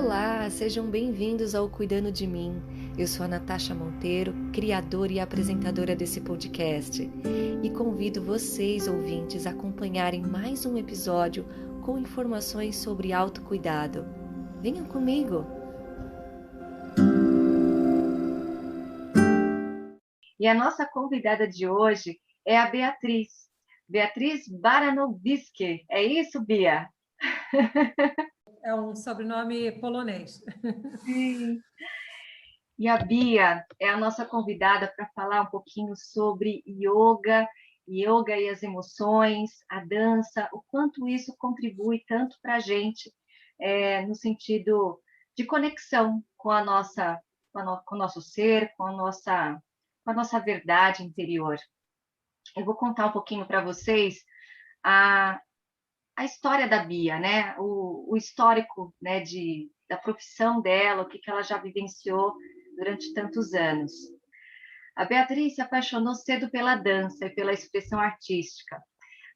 Olá, sejam bem-vindos ao Cuidando de Mim. Eu sou a Natasha Monteiro, criadora e apresentadora desse podcast, e convido vocês, ouvintes, a acompanharem mais um episódio com informações sobre autocuidado. Venham comigo! E a nossa convidada de hoje é a Beatriz Baranowski. É isso, Bia? É um sobrenome polonês. Sim. E a Bia é a nossa convidada para falar um pouquinho sobre yoga e as emoções, a dança, o quanto isso contribui tanto para a gente, no sentido de conexão com com o nosso ser, com a nossa verdade interior. Eu vou contar um pouquinho para vocês a, a história da Bia, né? O histórico, né, da profissão dela, o que ela já vivenciou durante tantos anos. A Beatriz se apaixonou cedo pela dança e pela expressão artística.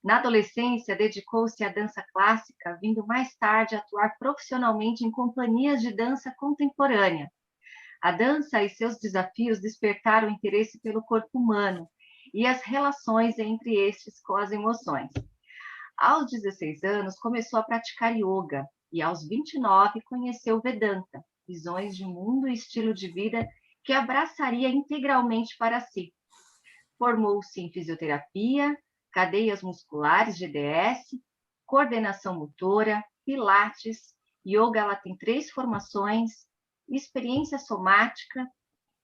Na adolescência, dedicou-se à dança clássica, vindo mais tarde atuar profissionalmente em companhias de dança contemporânea. A dança e seus desafios despertaram interesse pelo corpo humano e as relações entre estes com as emoções. Aos 16 anos, começou a praticar yoga e, aos 29, conheceu Vedanta, visões de mundo e estilo de vida que abraçaria integralmente para si. Formou-se em fisioterapia, cadeias musculares GDS, coordenação motora, pilates, yoga. Ela tem 3 formações, experiência somática,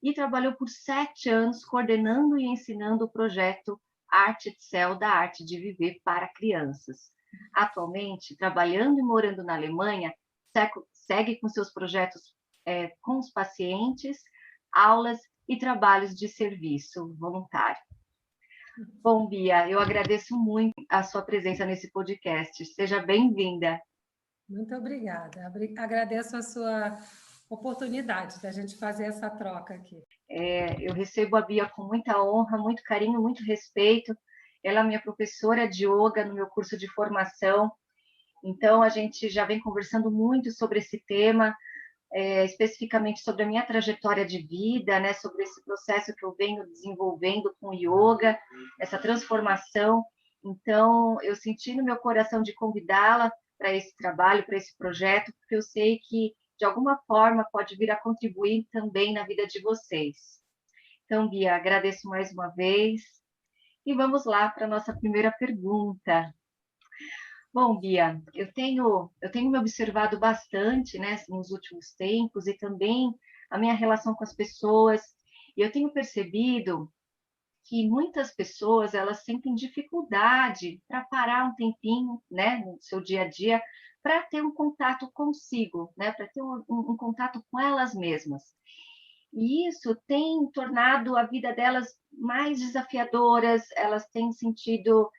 e trabalhou por 7 anos coordenando e ensinando o projeto Arte de Céu, da arte de viver para crianças. Atualmente, trabalhando e morando na Alemanha, segue com seus projetos com os pacientes, aulas e trabalhos de serviço voluntário. Bom, Bia, eu agradeço muito a sua presença nesse podcast. Seja bem-vinda. Muito obrigada. Agradeço a sua oportunidade da gente fazer essa troca aqui. Eu recebo a Bia com muita honra, muito carinho, muito respeito. Ela é minha professora de yoga no meu curso de formação. Então, a gente já vem conversando muito sobre esse tema, especificamente sobre a minha trajetória de vida, né, sobre esse processo que eu venho desenvolvendo com o yoga, essa transformação. Então, eu senti no meu coração de convidá-la para esse trabalho, para esse projeto, porque eu sei que, de alguma forma, pode vir a contribuir também na vida de vocês. Então, Bia, agradeço mais uma vez. E vamos lá para a nossa primeira pergunta. Bom, Bia, eu tenho me observado bastante, né, nos últimos tempos, e também a minha relação com as pessoas, e eu tenho percebido que muitas pessoas, elas sentem dificuldade para parar um tempinho, né, no seu dia a dia, para ter um contato consigo, né, para ter um contato com elas mesmas. E isso tem tornado a vida delas mais desafiadoras, elas têm sentido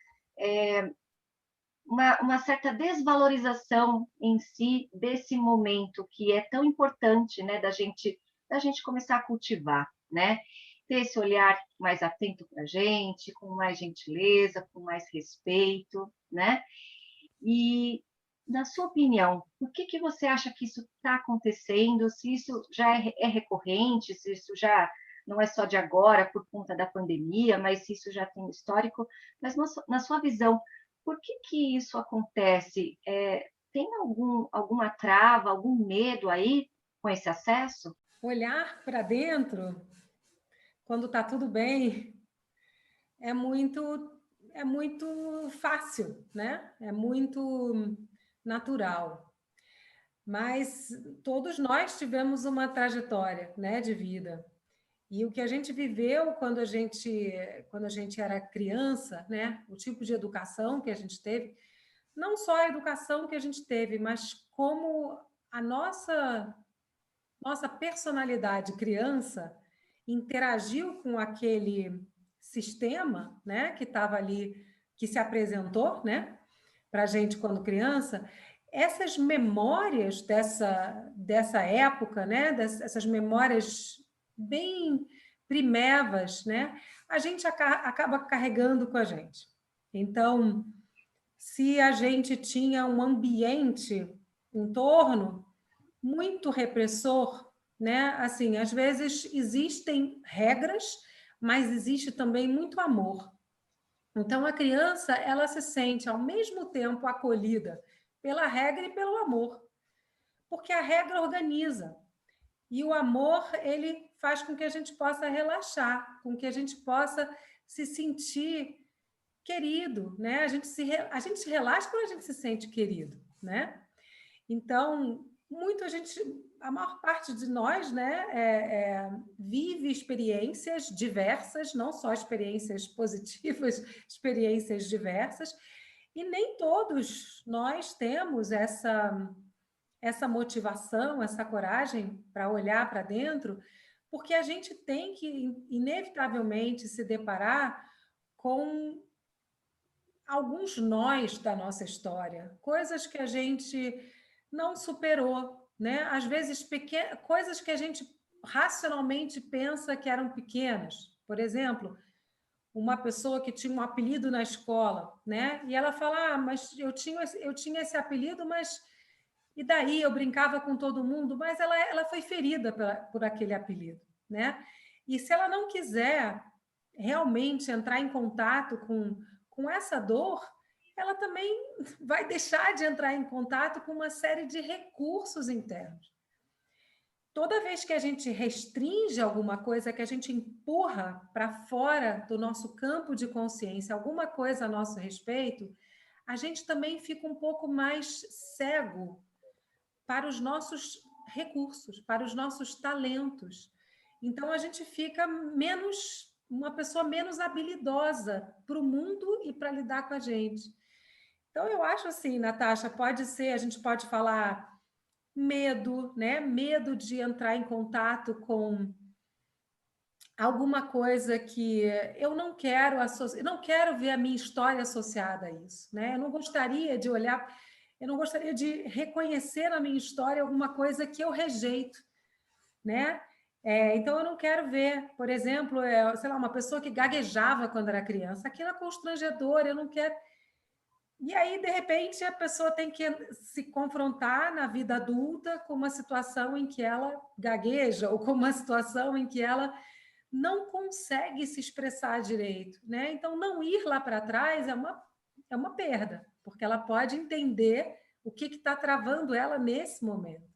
uma certa desvalorização em si desse momento que é tão importante, né, da gente começar a cultivar, né? Ter esse olhar mais atento para a gente, com mais gentileza, com mais respeito, né? E, na sua opinião, por que você acha que isso está acontecendo? Se isso já é recorrente, se isso já não é só de agora por conta da pandemia, mas se isso já tem um histórico, mas na sua visão, por que isso acontece? Tem alguma trava, algum medo aí com esse acesso? Olhar para dentro, quando está tudo bem, é muito fácil, né? É muito natural. Mas todos nós tivemos uma trajetória, né, de vida. E o que a gente viveu quando a gente era criança, né, o tipo de educação que a gente teve, não só a educação que a gente teve, mas como a nossa personalidade criança interagiu com aquele sistema, né, que estava ali, que se apresentou, né, para a gente quando criança. Essas memórias dessa época, né, essas memórias bem primevas, né, a gente acaba carregando com a gente. Então, se a gente tinha um ambiente em torno muito repressor, né? Assim, às vezes existem regras, mas existe também muito amor. Então, a criança, ela se sente ao mesmo tempo acolhida pela regra e pelo amor, porque a regra organiza. E o amor, ele faz com que a gente possa relaxar, com que a gente possa se sentir querido, né? A gente se relaxa quando a gente se sente querido, né? Então, a maior parte de nós, né, vive experiências diversas, não só experiências positivas, experiências diversas, e nem todos nós temos essa motivação, essa coragem para olhar para dentro, porque a gente tem que, inevitavelmente, se deparar com alguns nós da nossa história, coisas que a gente não superou, né? Às vezes, coisas que a gente racionalmente pensa que eram pequenas. Por exemplo, uma pessoa que tinha um apelido na escola, né? E ela fala: mas eu tinha esse apelido, mas e daí eu brincava com todo mundo, mas ela foi ferida por aquele apelido, né? E se ela não quiser realmente entrar em contato com essa dor, ela também vai deixar de entrar em contato com uma série de recursos internos. Toda vez que a gente restringe alguma coisa, que a gente empurra para fora do nosso campo de consciência alguma coisa a nosso respeito, a gente também fica um pouco mais cego para os nossos recursos, para os nossos talentos. Então a gente fica uma pessoa menos habilidosa para o mundo e para lidar com a gente. Então eu acho assim, Natasha, pode ser, a gente pode falar medo, né? Medo de entrar em contato com alguma coisa que eu não quero não quero ver a minha história associada a isso, né? Eu não gostaria de olhar, eu não gostaria de reconhecer na minha história alguma coisa que eu rejeito, né? Então eu não quero ver, por exemplo, sei lá, uma pessoa que gaguejava quando era criança, aquilo é constrangedor, eu não quero. E aí, de repente, a pessoa tem que se confrontar na vida adulta com uma situação em que ela gagueja ou com uma situação em que ela não consegue se expressar direito, né? Então, não ir lá para trás é uma perda, porque ela pode entender o que está travando ela nesse momento.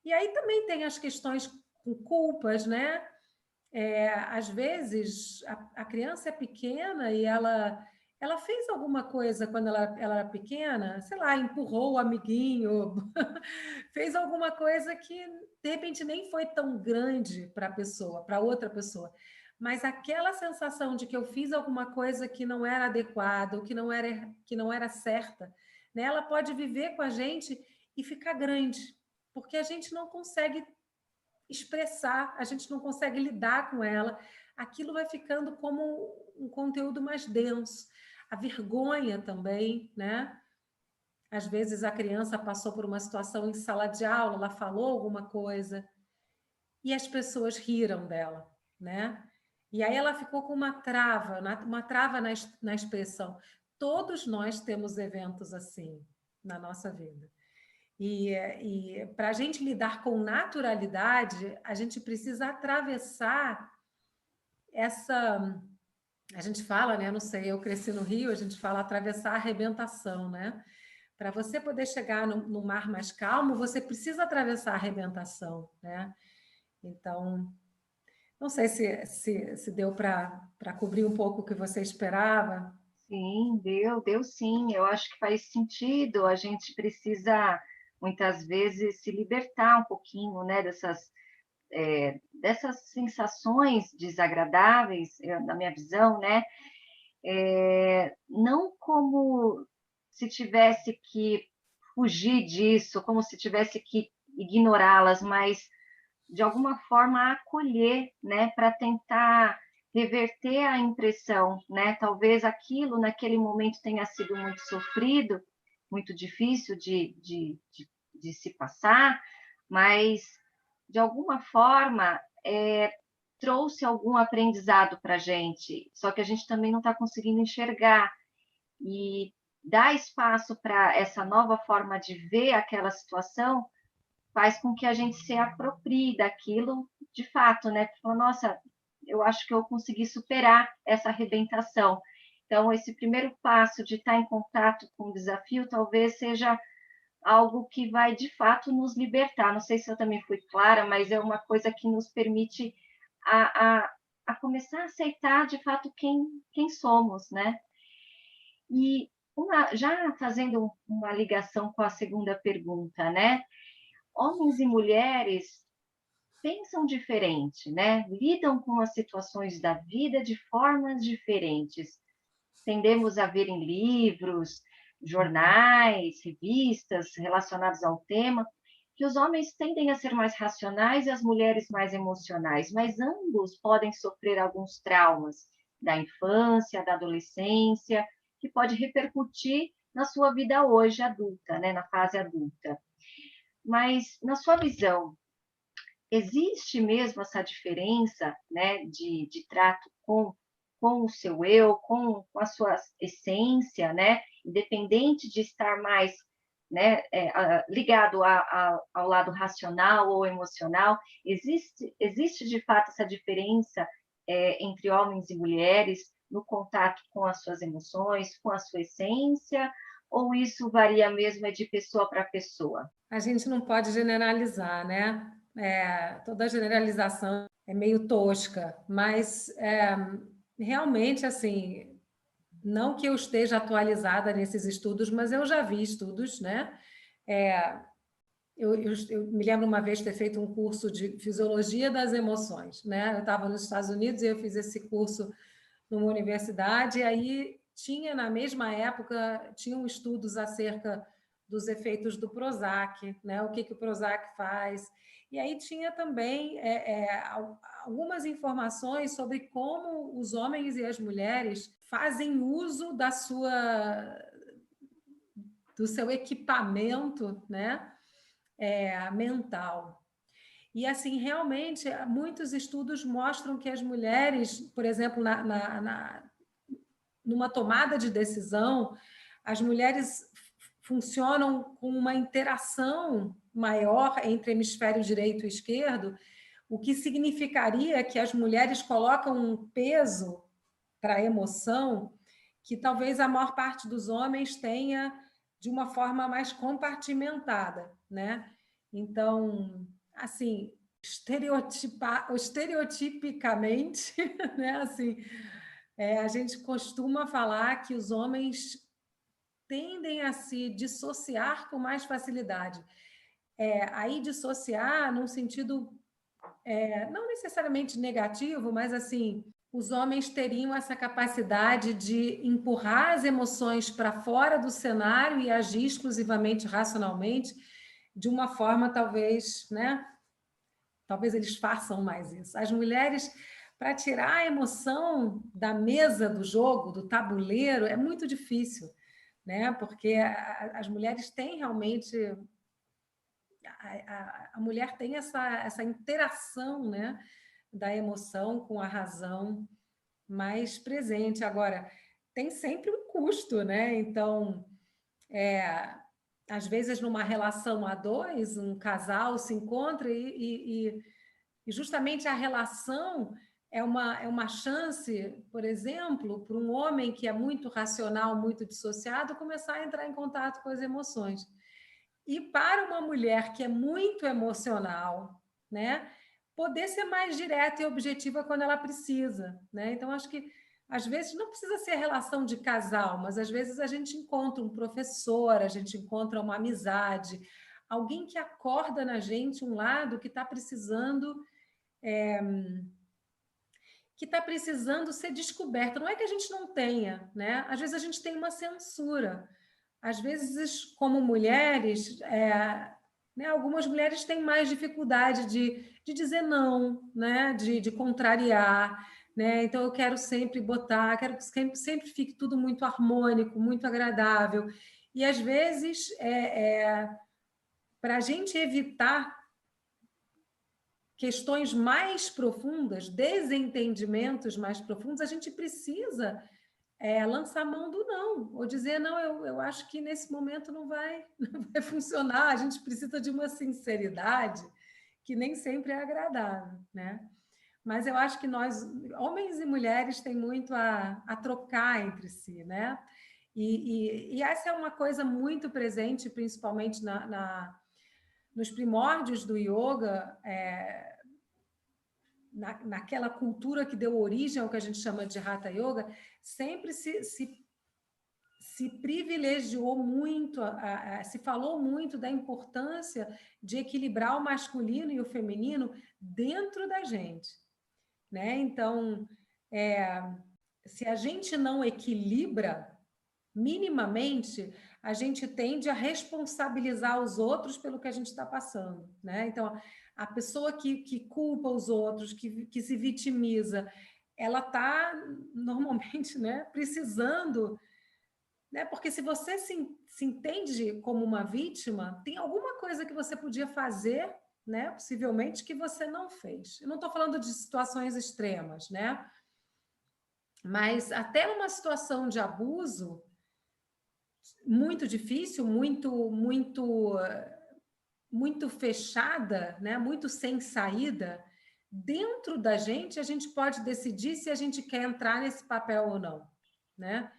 E aí também tem as questões com culpas, né? Às vezes, a criança é pequena e ela fez alguma coisa quando ela era pequena, sei lá, empurrou o amiguinho, fez alguma coisa que, de repente, nem foi tão grande para a pessoa, para outra pessoa. Mas aquela sensação de que eu fiz alguma coisa que não era adequada, ou que não era certa, né? Ela pode viver com a gente e ficar grande, porque a gente não consegue expressar, a gente não consegue lidar com ela. Aquilo vai ficando como um conteúdo mais denso. A vergonha também, né? Às vezes a criança passou por uma situação em sala de aula, ela falou alguma coisa e as pessoas riram dela, né? E aí ela ficou com uma trava na expressão. Todos nós temos eventos assim na nossa vida. E para a gente lidar com naturalidade, a gente precisa atravessar essa. A gente fala, né? Não sei, eu cresci no Rio, a gente fala atravessar a arrebentação, né? Para você poder chegar no mar mais calmo, você precisa atravessar a arrebentação, né? Então, não sei se deu para cobrir um pouco o que você esperava. Sim, deu sim. Eu acho que faz sentido. A gente precisa, muitas vezes, se libertar um pouquinho, né, dessas sensações desagradáveis, na minha visão, né? Não como se tivesse que fugir disso, como se tivesse que ignorá-las, mas de alguma forma acolher, né, para tentar reverter a impressão, né? Talvez aquilo naquele momento tenha sido muito sofrido, muito difícil de se passar, mas de alguma forma trouxe algum aprendizado para a gente, só que a gente também não está conseguindo enxergar e dar espaço para essa nova forma de ver aquela situação faz com que a gente se aproprie daquilo de fato, né? Fala, nossa, eu acho que eu consegui superar essa arrebentação. Então, esse primeiro passo de estar em contato com o desafio talvez seja algo que vai, de fato, nos libertar. Não sei se eu também fui clara, mas é uma coisa que nos permite a começar a aceitar, de fato, quem somos, né? E já fazendo uma ligação com a segunda pergunta, né? Homens e mulheres pensam diferente, né? Lidam com as situações da vida de formas diferentes. Tendemos a ver em livros, jornais, revistas relacionados ao tema, que os homens tendem a ser mais racionais e as mulheres mais emocionais, mas ambos podem sofrer alguns traumas da infância, da adolescência, que pode repercutir na sua vida hoje adulta, né, na fase adulta. Mas, na sua visão, existe mesmo essa diferença, né, de trato com o seu eu, com a sua essência, né, independente de estar mais, né, ligado ao lado racional ou emocional, existe de fato essa diferença entre homens e mulheres no contato com as suas emoções, com a sua essência, ou isso varia mesmo de pessoa para pessoa? A gente não pode generalizar, né? Toda generalização é meio tosca, mas realmente, assim, não que eu esteja atualizada nesses estudos, mas eu já vi estudos, né? Eu me lembro uma vez ter feito um curso de fisiologia das emoções, né? Eu estava nos Estados Unidos e eu fiz esse curso numa universidade, e aí tinha, na mesma época, tinham estudos acerca dos efeitos do Prozac, né? O que o Prozac faz. E aí tinha também algumas informações sobre como os homens e as mulheres fazem uso do seu equipamento, né? Mental. E, assim, realmente, muitos estudos mostram que as mulheres, por exemplo, numa tomada de decisão, as mulheres funcionam com uma interação maior entre hemisfério direito e esquerdo, o que significaria que as mulheres colocam um peso para a emoção que talvez a maior parte dos homens tenha de uma forma mais compartimentada, né? Então, assim, estereotipicamente, né? Assim, a gente costuma falar que os homens tendem a se dissociar com mais facilidade. Aí dissociar num sentido não necessariamente negativo, mas assim, os homens teriam essa capacidade de empurrar as emoções para fora do cenário e agir exclusivamente racionalmente, de uma forma talvez, né? Talvez eles façam mais isso. As mulheres, para tirar a emoção da mesa do jogo, do tabuleiro, é muito difícil, né? Porque as mulheres têm realmente a mulher tem essa interação, né, da emoção com a razão mais presente. Agora, tem sempre um custo, né? Então, às vezes, numa relação a dois, um casal se encontra e justamente a relação é uma chance, por exemplo, para um homem que é muito racional, muito dissociado, começar a entrar em contato com as emoções. E para uma mulher que é muito emocional, né, poder ser mais direta e objetiva quando ela precisa, né? Então, acho que às vezes não precisa ser relação de casal, mas às vezes a gente encontra um professor, a gente encontra uma amizade, alguém que acorda na gente um lado que está precisando ser descoberto. Não é que a gente não tenha, né? Às vezes a gente tem uma censura. Às vezes, como mulheres, né, algumas mulheres têm mais dificuldade de dizer não, né, de contrariar. Né? Então, eu quero sempre quero que sempre fique tudo muito harmônico, muito agradável. E, às vezes, para a gente evitar questões mais profundas, desentendimentos mais profundos, a gente precisa lançar mão do não, ou dizer, não, eu acho que nesse momento não vai funcionar, a gente precisa de uma sinceridade que nem sempre é agradável, né? Mas eu acho que nós, homens e mulheres, tem muito a trocar entre si, né? E essa é uma coisa muito presente, principalmente nos primórdios do yoga, naquela cultura que deu origem ao que a gente chama de Hatha Yoga, sempre se privilegiou muito, se falou muito da importância de equilibrar o masculino e o feminino dentro da gente, né? Então, se a gente não equilibra minimamente, a gente tende a responsabilizar os outros pelo que a gente está passando, né? Então, a pessoa que culpa os outros, que se vitimiza, ela está normalmente, né, precisando, né? Porque se você se entende como uma vítima, tem alguma coisa que você podia fazer, né, possivelmente, que você não fez. Eu não estou falando de situações extremas, né? Mas até uma situação de abuso muito difícil, muito fechada, né? Muito sem saída, dentro da gente, a gente pode decidir se a gente quer entrar nesse papel ou não, né?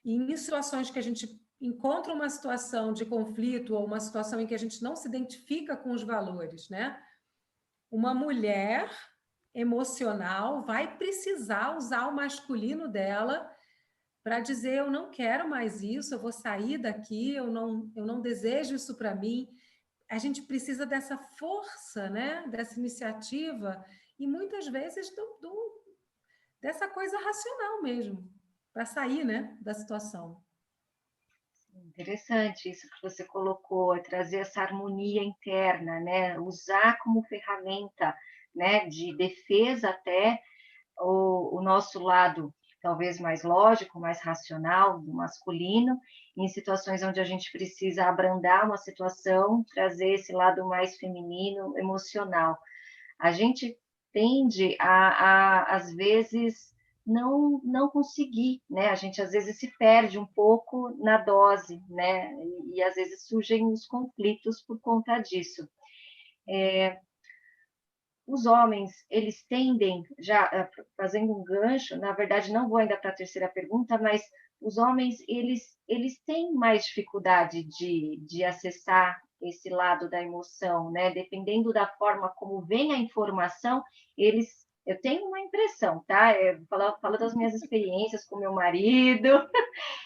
E em situações que a gente encontra uma situação de conflito ou uma situação em que a gente não se identifica com os valores, né? Uma mulher emocional vai precisar usar o masculino dela para dizer, eu não quero mais isso, eu vou sair daqui, eu não desejo isso para mim. A gente precisa dessa força, né? Dessa iniciativa e muitas vezes dessa coisa racional mesmo, para sair, né, da situação. Interessante isso que você colocou, é trazer essa harmonia interna, né? Usar como ferramenta, né, de defesa até o nosso lado talvez mais lógico, mais racional do masculino, em situações onde a gente precisa abrandar uma situação, trazer esse lado mais feminino, emocional. A gente tende às vezes, não conseguir, né? A gente às vezes se perde um pouco na dose, né? E às vezes surgem os conflitos por conta disso. Os homens, eles tendem, já fazendo um gancho, na verdade não vou ainda para a terceira pergunta, mas os homens, eles têm mais dificuldade de acessar esse lado da emoção, né? Dependendo da forma como vem a informação, eu tenho uma impressão, tá? Eu falo das minhas experiências com meu marido,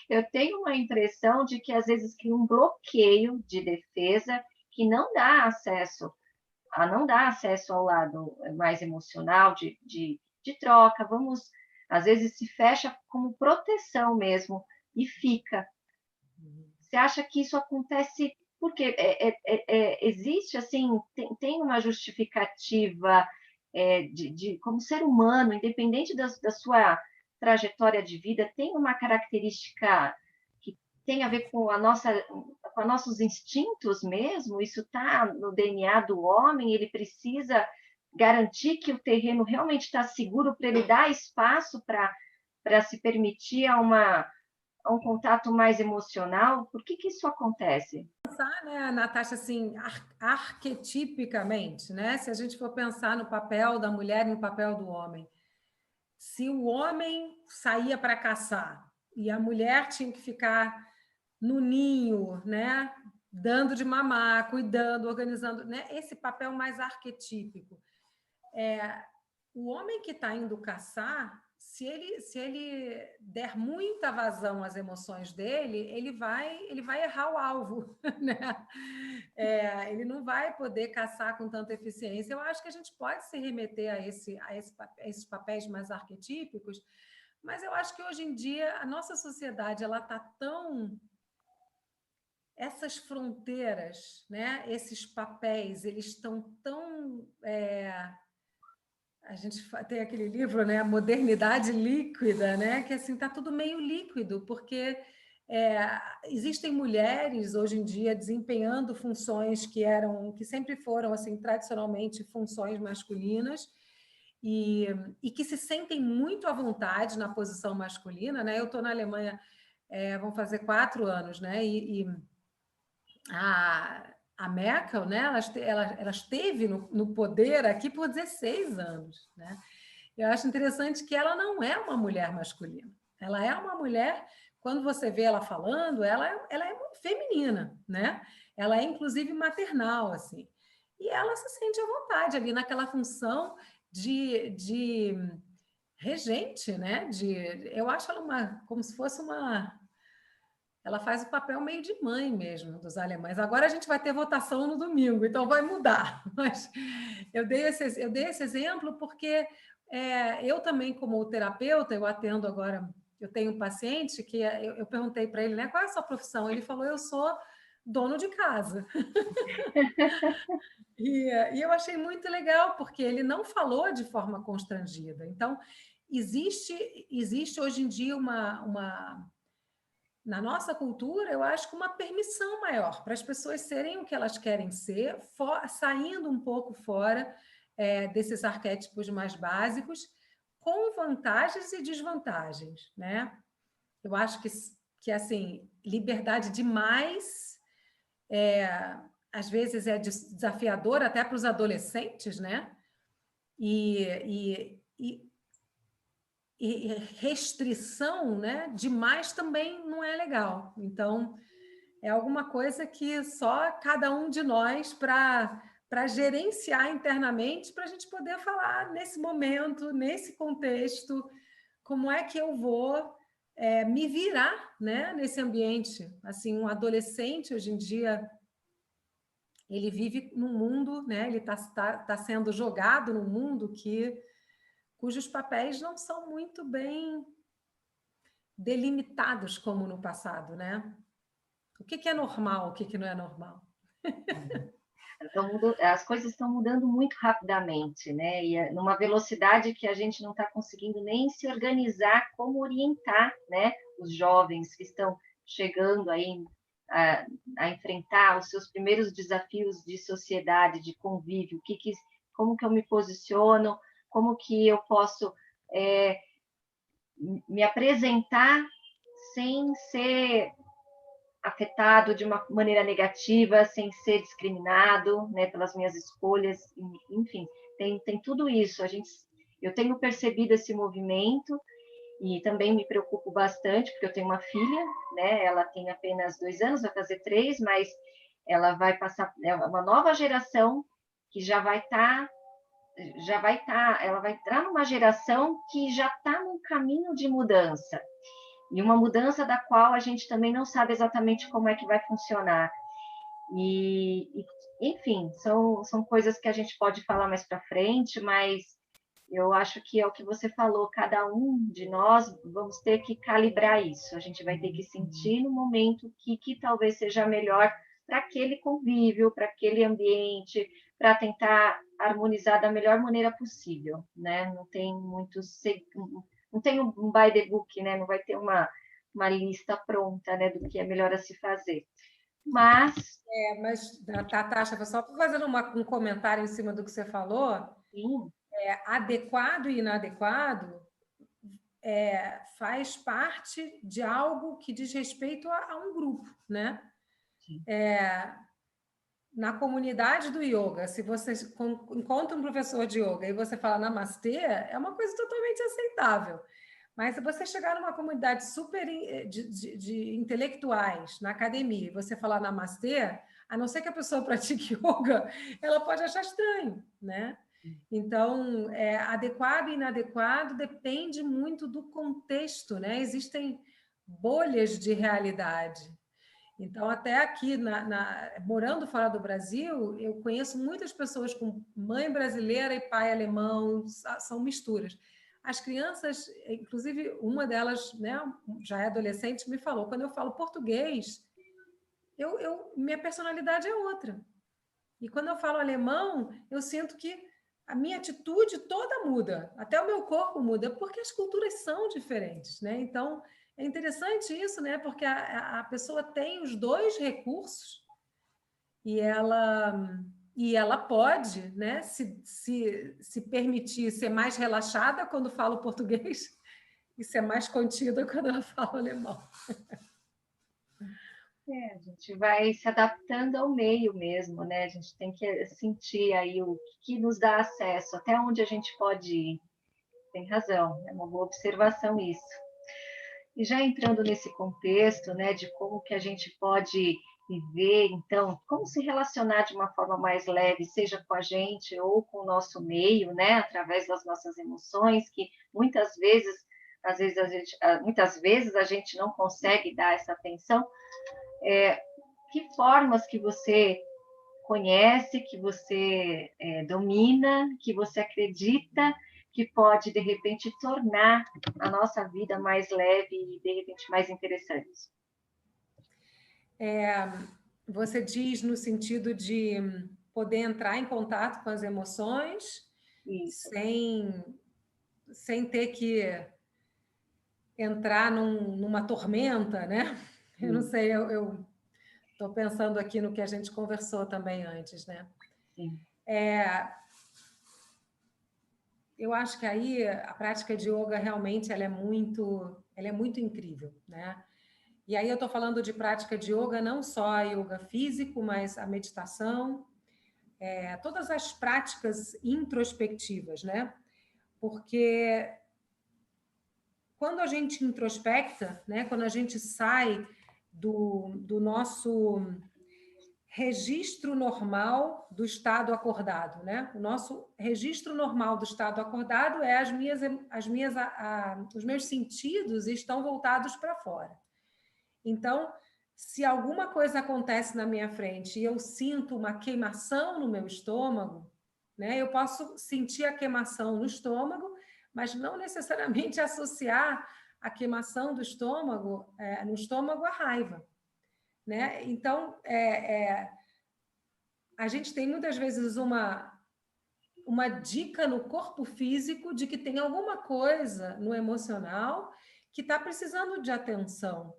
eu tenho uma impressão de que às vezes cria um bloqueio de defesa que não dá acesso ao lado mais emocional de troca. Às vezes se fecha como proteção mesmo e fica. Você acha que isso acontece porque existe assim, tem uma justificativa como ser humano, independente da sua trajetória de vida, tem uma característica que tem a ver com nossos instintos mesmo? Isso está no DNA do homem, ele precisa garantir que o terreno realmente está seguro para ele dar espaço para se permitir a um contato mais emocional? Por que isso acontece? Pensar, né, Natasha, assim, arquetipicamente, né? Se a gente for pensar no papel da mulher e no papel do homem, se o homem saía para caçar e a mulher tinha que ficar no ninho, né, dando de mamar, cuidando, organizando, né, esse papel mais arquetípico. O homem que está indo caçar, se ele der muita vazão às emoções dele, ele vai errar o alvo, né? Ele não vai poder caçar com tanta eficiência. Eu acho que a gente pode se remeter a esses papéis mais arquetípicos, mas eu acho que hoje em dia a nossa sociedade ela está tão... Essas fronteiras, né? Esses papéis, eles estão tão... A gente tem aquele livro, né, Modernidade Líquida, né, que assim está tudo meio líquido, porque existem mulheres hoje em dia desempenhando funções que sempre foram assim tradicionalmente funções masculinas, e que se sentem muito à vontade na posição masculina, né? Eu estou na Alemanha, vão fazer 4 anos, né? E a Merkel, né? Ela esteve no poder aqui por 16 anos, né? Eu acho interessante que ela não é uma mulher masculina. Ela é uma mulher, quando você vê ela falando, ela é feminina, né? Ela é, inclusive, maternal, assim. E ela se sente à vontade ali naquela função de regente, né? Eu acho ela como se fosse uma... Ela faz o papel meio de mãe mesmo dos alemães. Agora a gente vai ter votação no domingo, então vai mudar. Mas eu dei esse exemplo porque eu também, como terapeuta, eu atendo agora, eu tenho um paciente que eu perguntei para ele, né, qual é a sua profissão? Ele falou, eu sou dono de casa. E eu achei muito legal, porque ele não falou de forma constrangida. Então, existe hoje em dia na nossa cultura, eu acho que uma permissão maior para as pessoas serem o que elas querem ser, saindo um pouco fora desses arquétipos mais básicos, com vantagens e desvantagens, né? Eu acho que assim, liberdade demais, às vezes é desafiador até para os adolescentes, né? E restrição, né, demais também não é legal. Então, é alguma coisa que só cada um de nós para gerenciar internamente, para a gente poder falar nesse momento, nesse contexto, como é que eu vou me virar, né, nesse ambiente. Assim, um adolescente, hoje em dia, ele vive num mundo, né, ele tá sendo jogado num mundo cujos papéis não são muito bem delimitados como no passado, né? O que é normal, o que não é normal? As coisas estão mudando muito rapidamente, né? E numa velocidade que a gente não está conseguindo nem se organizar como orientar, né? Os jovens que estão chegando aí a enfrentar os seus primeiros desafios de sociedade, de convívio, como que eu me posiciono, como que eu posso me apresentar sem ser afetado de uma maneira negativa, sem ser discriminado, né, pelas minhas escolhas, enfim, tem tudo isso. Eu tenho percebido esse movimento e também me preocupo bastante, porque eu tenho uma filha, né, ela tem apenas 2 anos, vai fazer 3, mas ela vai passar, é uma nova geração que ela vai entrar numa geração que já está num caminho de mudança. E uma mudança da qual a gente também não sabe exatamente como é que vai funcionar. Enfim, são coisas que a gente pode falar mais para frente, mas eu acho que é o que você falou, cada um de nós vamos ter que calibrar isso. A gente vai ter que sentir no momento que talvez seja melhor para aquele convívio, para aquele ambiente, para tentar harmonizar da melhor maneira possível, né? Não tem não tem um by the book, né? Não vai ter uma lista pronta, né, do que é melhor a se fazer. Mas Natasha, só fazendo um comentário em cima do que você falou, sim. Adequado e inadequado faz parte de algo que diz respeito a um grupo, né? Na comunidade do yoga, se você encontra um professor de yoga e você fala namastê, é uma coisa totalmente aceitável. Mas se você chegar numa comunidade super de intelectuais na academia e você falar namastê, a não ser que a pessoa pratique yoga, ela pode achar estranho, né? Então, adequado e inadequado depende muito do contexto, né? Existem bolhas de realidade. Então, até aqui, morando fora do Brasil, eu conheço muitas pessoas com mãe brasileira e pai alemão, são misturas. As crianças, inclusive uma delas, né, já é adolescente, me falou, quando eu falo português, minha personalidade é outra. E quando eu falo alemão, eu sinto que a minha atitude toda muda, até o meu corpo muda, porque as culturas são diferentes, né? Então, é interessante isso, né? Porque a pessoa tem os dois recursos e ela e ela pode, né, se permitir ser mais relaxada quando fala o português e ser mais contida quando ela fala o alemão. A gente vai se adaptando ao meio mesmo, né? A gente tem que sentir aí o que nos dá acesso, até onde a gente pode ir. Tem razão, é uma boa observação isso. E já entrando nesse contexto, né, de como que a gente pode viver, então, como se relacionar de uma forma mais leve, seja com a gente ou com o nosso meio, né, através das nossas emoções, que muitas vezes a gente não consegue dar essa atenção. Que formas que você conhece, que você domina, que você acredita que pode, de repente, tornar a nossa vida mais leve e, de repente, mais interessante? Você diz no sentido de poder entrar em contato com as emoções Isso. sem ter que entrar numa tormenta, né? Eu não sei, eu estou pensando aqui no que a gente conversou também antes, né? Sim. Eu acho que aí a prática de yoga realmente ela é muito incrível, né? E aí eu estou falando de prática de yoga, não só yoga físico, mas a meditação, todas as práticas introspectivas, né? Porque quando a gente introspecta, né? Quando a gente sai do nosso registro normal do estado acordado, né? O nosso registro normal do estado acordado é os meus sentidos estão voltados para fora. Então, se alguma coisa acontece na minha frente e eu sinto uma queimação no meu estômago, né? Eu posso sentir a queimação no estômago, mas não necessariamente associar a queimação do estômago no estômago à raiva. Né? Então, a gente tem muitas vezes uma dica no corpo físico de que tem alguma coisa no emocional que está precisando de atenção.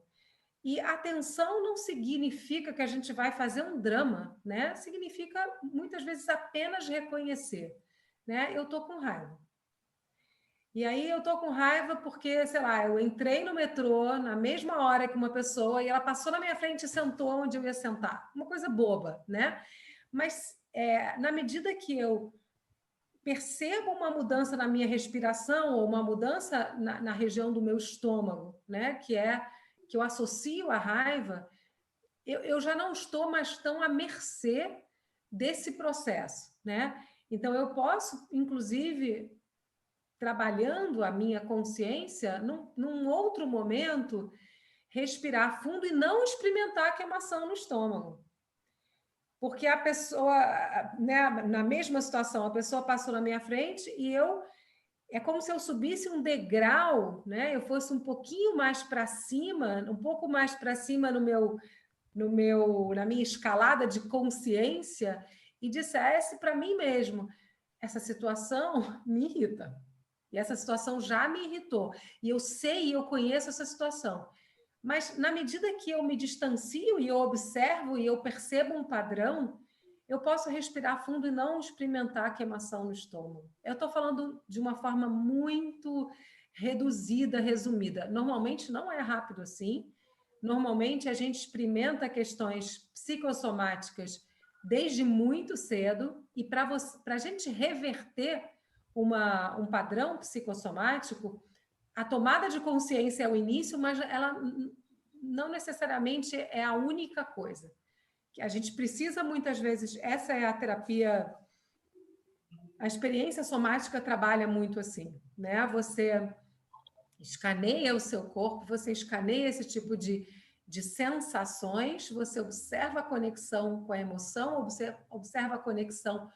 E atenção não significa que a gente vai fazer um drama, né? Significa, muitas vezes, apenas reconhecer. Né? Eu estou com raiva. E aí eu tô com raiva porque, sei lá, eu entrei no metrô na mesma hora que uma pessoa e ela passou na minha frente e sentou onde eu ia sentar. Uma coisa boba, né? Mas na medida que eu percebo uma mudança na minha respiração ou uma mudança na região do meu estômago, né? Que eu associo à raiva, eu já não estou mais tão à mercê desse processo, né? Então eu posso, inclusive, trabalhando a minha consciência, num outro momento, respirar fundo e não experimentar a queimação no estômago. Porque a pessoa, né, na mesma situação, a pessoa passou na minha frente e é como se eu subisse um degrau, né? Eu fosse um pouquinho mais para cima, um pouco mais para cima na minha escalada de consciência e dissesse para mim mesmo, essa situação me irrita. E essa situação já me irritou. E eu sei e eu conheço essa situação. Mas na medida que eu me distancio e eu observo e eu percebo um padrão, eu posso respirar fundo e não experimentar a queimação no estômago. Eu estou falando de uma forma muito reduzida, resumida. Normalmente não é rápido assim. Normalmente a gente experimenta questões psicossomáticas desde muito cedo e para a gente reverter um padrão psicossomático, a tomada de consciência é o início, mas ela não necessariamente é a única coisa. A gente precisa, muitas vezes, essa é a terapia, a experiência somática trabalha muito assim, né? Você escaneia o seu corpo, você escaneia esse tipo de sensações, você observa a conexão com a emoção, observa a conexão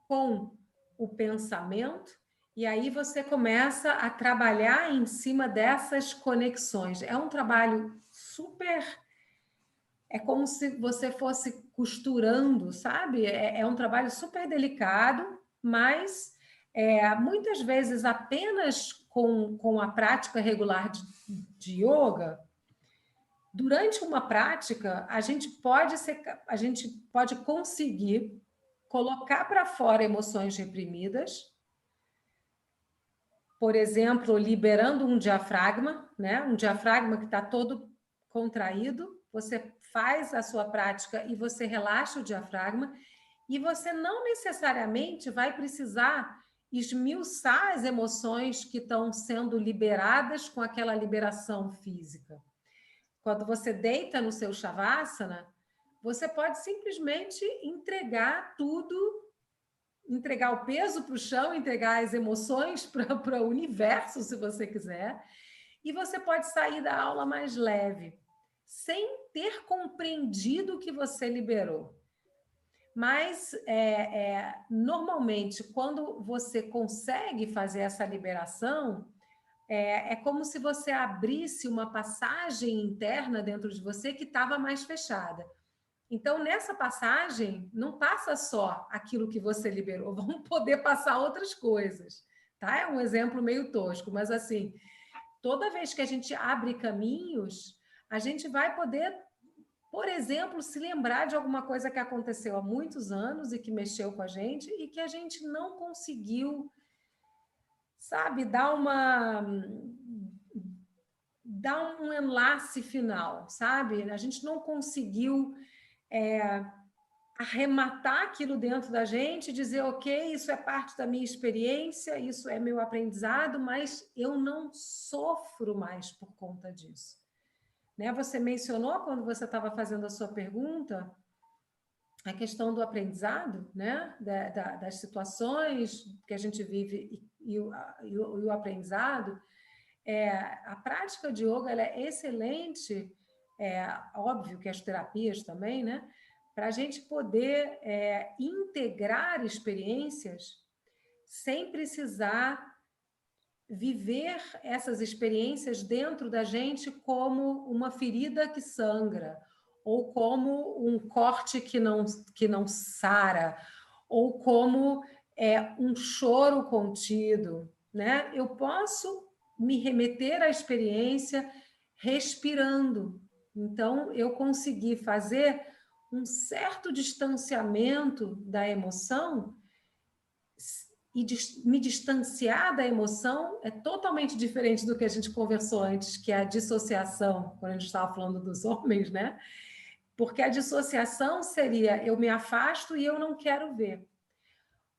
com o pensamento, e aí você começa a trabalhar em cima dessas conexões. É um trabalho super... É como se você fosse costurando, sabe? É um trabalho super delicado, mas muitas vezes apenas com a prática regular de yoga, durante uma prática, a gente pode conseguir colocar para fora emoções reprimidas, por exemplo, liberando um diafragma, né? Um diafragma que está todo contraído, você faz a sua prática e você relaxa o diafragma, e você não necessariamente vai precisar esmiuçar as emoções que estão sendo liberadas com aquela liberação física. Quando você deita no seu Shavasana, você pode simplesmente entregar tudo, entregar o peso para o chão, entregar as emoções para o universo, se você quiser, e você pode sair da aula mais leve, sem ter compreendido o que você liberou. Mas, normalmente, quando você consegue fazer essa liberação, é como se você abrisse uma passagem interna dentro de você que estava mais fechada. Então, nessa passagem, não passa só aquilo que você liberou, vão poder passar outras coisas, tá? É um exemplo meio tosco, mas assim, toda vez que a gente abre caminhos, a gente vai poder, por exemplo, se lembrar de alguma coisa que aconteceu há muitos anos e que mexeu com a gente e que a gente não conseguiu, sabe, dar um enlace final, sabe? A gente não conseguiu arrematar aquilo dentro da gente, dizer, ok, isso é parte da minha experiência, isso é meu aprendizado, mas eu não sofro mais por conta disso. Né? Você mencionou, quando você estava fazendo a sua pergunta, a questão do aprendizado, né? Das situações que a gente vive e o aprendizado. A prática de yoga ela é excelente, óbvio que as terapias também, né? Para a gente poder integrar experiências sem precisar viver essas experiências dentro da gente como uma ferida que sangra, ou como um corte que não sara, ou como um choro contido, né? Eu posso me remeter à experiência respirando. Então, eu consegui fazer um certo distanciamento da emoção e me distanciar da emoção é totalmente diferente do que a gente conversou antes, que é a dissociação, quando a gente estava falando dos homens, né? Porque a dissociação seria eu me afasto e eu não quero ver.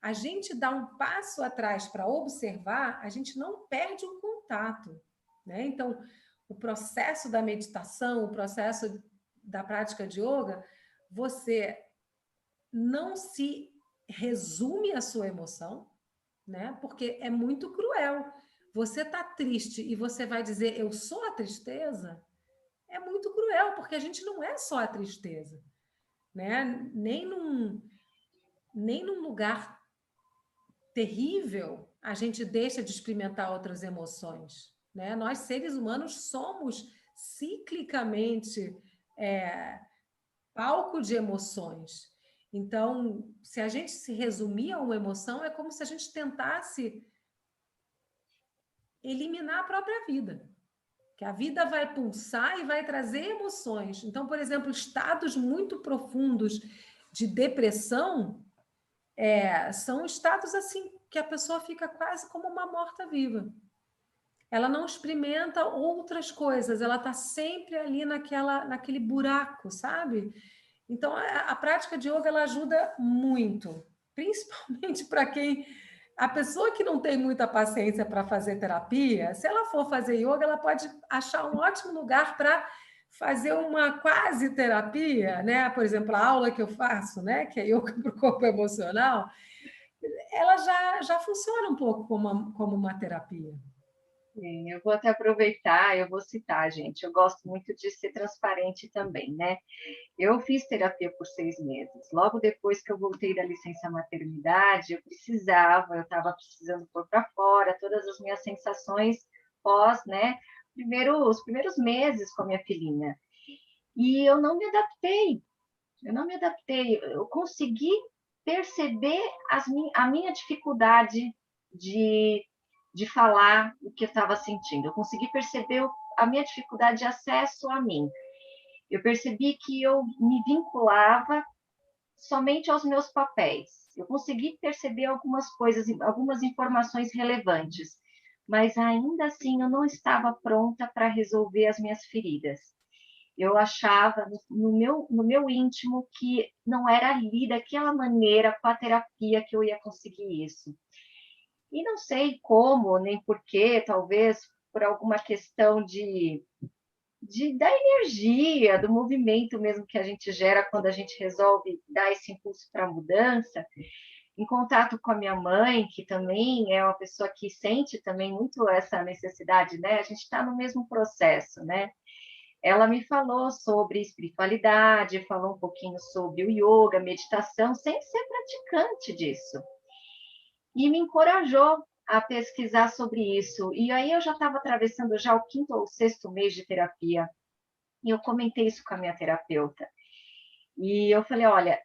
A gente dá um passo atrás para observar, a gente não perde o contato, né? Então, o processo da meditação, o processo da prática de yoga, você não se resume à sua emoção, né? Porque é muito cruel. Você está triste e você vai dizer eu sou a tristeza? É muito cruel, porque a gente não é só a tristeza, né? Nem num lugar terrível a gente deixa de experimentar outras emoções, né? Nós, seres humanos, somos ciclicamente palco de emoções. Então, se a gente se resumir a uma emoção, é como se a gente tentasse eliminar a própria vida. Que a vida vai pulsar e vai trazer emoções. Então, por exemplo, estados muito profundos de depressão são estados assim que a pessoa fica quase como uma morta-viva. Ela não experimenta outras coisas, ela está sempre ali naquele buraco, sabe? Então, a prática de yoga ela ajuda muito, principalmente para quem... A pessoa que não tem muita paciência para fazer terapia, se ela for fazer yoga, ela pode achar um ótimo lugar para fazer uma quase terapia, né? Por exemplo, a aula que eu faço, né? Que é yoga para o corpo emocional, ela já funciona um pouco como uma terapia. Sim, eu vou até aproveitar, eu vou citar, gente. Eu gosto muito de ser transparente também, né? Eu fiz terapia por 6 meses. Logo depois que eu voltei da licença maternidade, eu estava precisando pôr para fora todas as minhas sensações pós, né? Os primeiros meses com a minha filhinha. E eu não me adaptei. Eu consegui perceber a minha dificuldade de falar o que eu estava sentindo. Eu consegui perceber a minha dificuldade de acesso a mim. Eu percebi que eu me vinculava somente aos meus papéis. Eu consegui perceber algumas coisas, algumas informações relevantes, mas ainda assim eu não estava pronta para resolver as minhas feridas. Eu achava no meu íntimo que não era ali, daquela maneira, com a terapia, que eu ia conseguir isso. E não sei como, nem porquê, talvez por alguma questão da energia, do movimento mesmo que a gente gera quando a gente resolve dar esse impulso para a mudança, em contato com a minha mãe, que também é uma pessoa que sente também muito essa necessidade, né? A gente está no mesmo processo, né? Ela me falou sobre espiritualidade, falou um pouquinho sobre o yoga, meditação, sem ser praticante disso. E me encorajou a pesquisar sobre isso. E aí eu já estava atravessando já o 5º ou 6º mês de terapia. E eu comentei isso com a minha terapeuta. E eu falei, olha,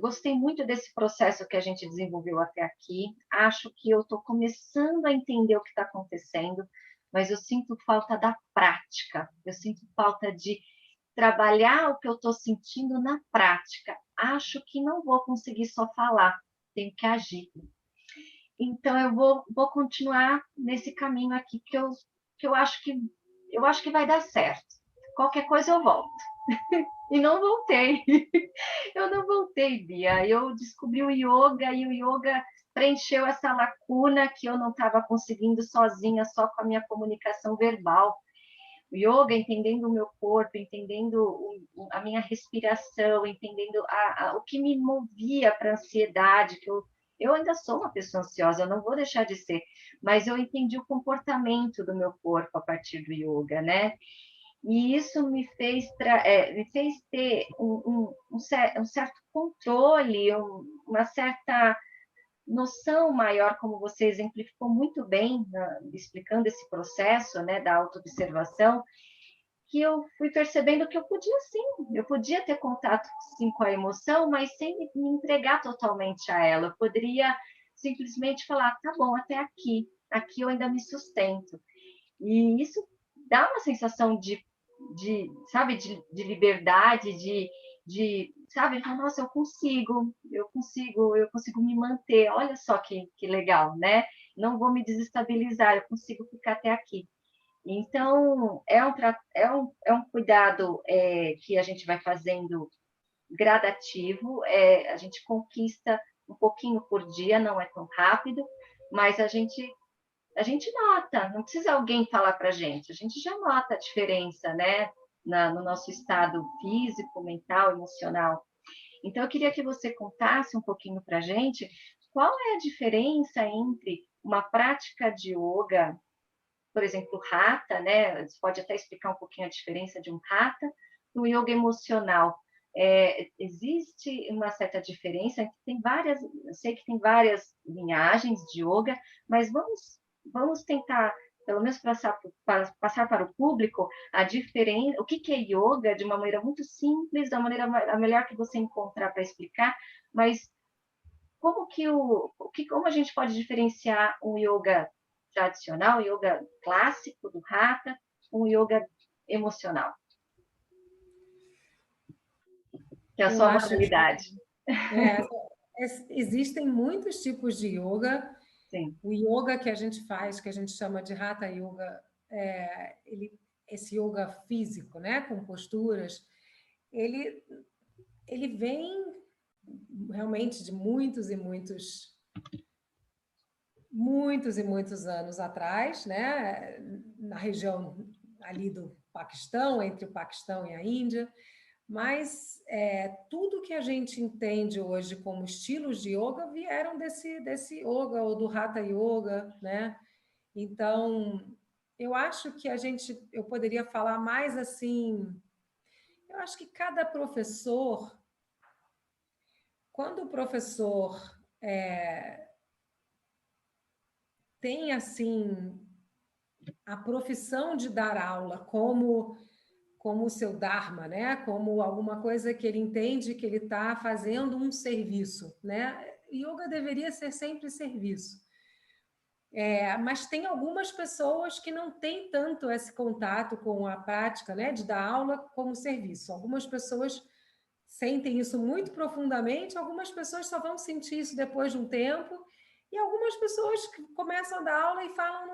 gostei muito desse processo que a gente desenvolveu até aqui. Acho que eu estou começando a entender o que está acontecendo, mas eu sinto falta da prática. Eu sinto falta de trabalhar o que eu estou sentindo na prática. Acho que não vou conseguir só falar, tenho que agir. Então eu vou continuar nesse caminho aqui que eu acho que vai dar certo. Qualquer coisa eu volto. E não voltei. Eu não voltei, Bia. Eu descobri o yoga e o yoga preencheu essa lacuna que eu não estava conseguindo sozinha, só com a minha comunicação verbal. O yoga, entendendo o meu corpo, entendendo a minha respiração, entendendo o que me movia para a ansiedade, que eu ainda sou uma pessoa ansiosa, eu não vou deixar de ser, mas eu entendi o comportamento do meu corpo a partir do yoga, né? E isso me fez ter um certo controle, uma certa noção maior, como você exemplificou muito bem, explicando esse processo, né, da autoobservação, que eu fui percebendo que eu podia ter contato sim com a emoção, mas sem me entregar totalmente a ela. Eu poderia simplesmente falar, tá bom, até aqui eu ainda me sustento. E isso dá uma sensação sabe, de liberdade, sabe, nossa, eu consigo me manter, olha só que legal, né? Não vou me desestabilizar, eu consigo ficar até aqui. Então, é um cuidado que a gente vai fazendo gradativo, a gente conquista um pouquinho por dia, não é tão rápido, mas a gente nota, não precisa alguém falar para a gente já nota a diferença, né, no nosso estado físico, mental, emocional. Então, eu queria que você contasse um pouquinho para a gente qual é a diferença entre uma prática de yoga, por exemplo, hatha, né? Você pode até explicar um pouquinho a diferença de um hatha e um yoga emocional. Existe uma certa diferença, eu sei que tem várias linhagens de yoga, mas vamos tentar, pelo menos passar para o público a diferença, o que é yoga de uma maneira muito simples, da maneira a melhor que você encontrar para explicar, mas como a gente pode diferenciar um yoga tradicional, yoga clássico do hatha, um yoga emocional, que é a sua modalidade. Existem muitos tipos de yoga. Sim. O yoga que a gente faz, que a gente chama de Hatha Yoga, esse yoga físico, né, com posturas, ele vem realmente de muitos e muitos anos atrás, né, na região ali do Paquistão, entre o Paquistão e a Índia, mas tudo que a gente entende hoje como estilos de yoga vieram desse yoga ou do Hatha Yoga, né? Então, eu acho que eu poderia falar mais assim, eu acho que cada professor, quando o professor tem assim a profissão de dar aula como o seu dharma, né? Como alguma coisa que ele entende que ele está fazendo um serviço, né? Yoga deveria ser sempre serviço. Mas tem algumas pessoas que não têm tanto esse contato com a prática, né? De dar aula como serviço. Algumas pessoas sentem isso muito profundamente, algumas pessoas só vão sentir isso depois de um tempo, e algumas pessoas que começam a dar aula e falam,